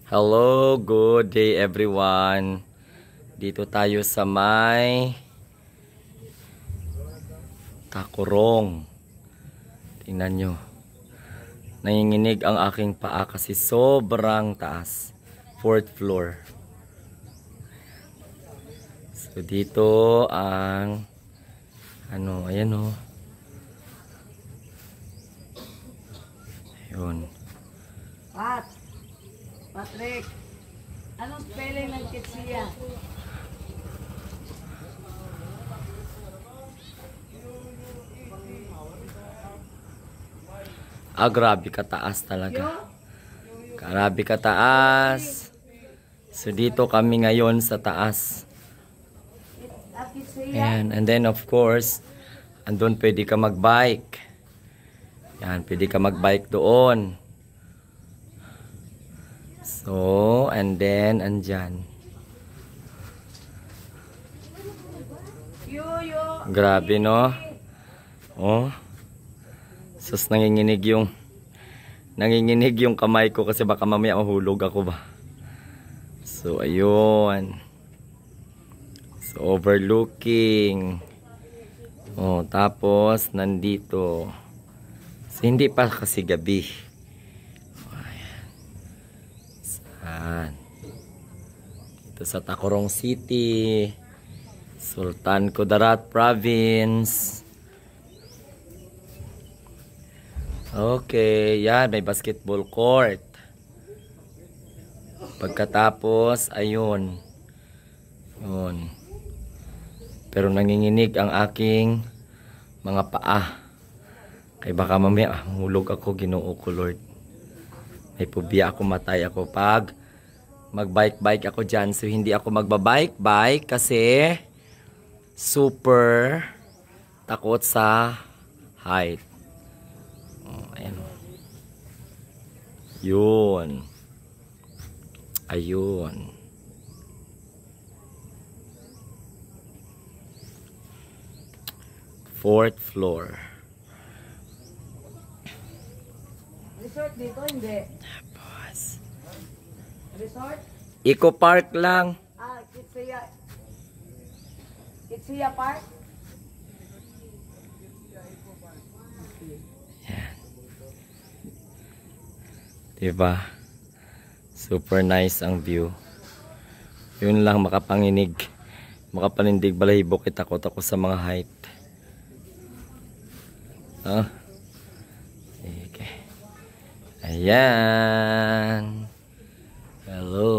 Hello, good day everyone. Dito tayo sa may Takurong. Tingnan nyo. Nanginginig ang aking paa kasi sobrang taas. 4th floor. So dito ang ayan o. Ayun. Patrick, anong spelling ng Kitsia? Grabe kataas talaga. Grabe kataas. So dito kami ngayon sa taas. Ayan. And then of course, andun pwede ka magbike. Yan, pwede ka magbike doon. So, and then, andyan. Grabe, no? Oh. Sus, nanginginig yung kamay ko kasi baka mamaya mahulog ako ba. So, ayun. So, overlooking. Oh, tapos, nandito. So, hindi pa kasi gabi. Dito sa Takurong City, Sultan Kudarat Province. Okay, yan, may basketball court. Pagkatapos, ayun. Yun. Pero nanginginig ang aking mga paa. Kaya baka mamaya hulog ako, Ginoo ko Lord. May phobia ako, matay ako pag magbike-bike ako dyan. So, hindi ako magbabike-bike kasi super takot sa height. Oh, ayan. Yun. Ayun. Fourth floor. Resort dito, hindi. Tapos, Resort? Eco Park lang. Kitsia. Kitsia Park? Yan. Diba? Super nice ang view. Yun lang, makapanindig balahibo, takot ako sa mga height. Sige. Ayan. Hello.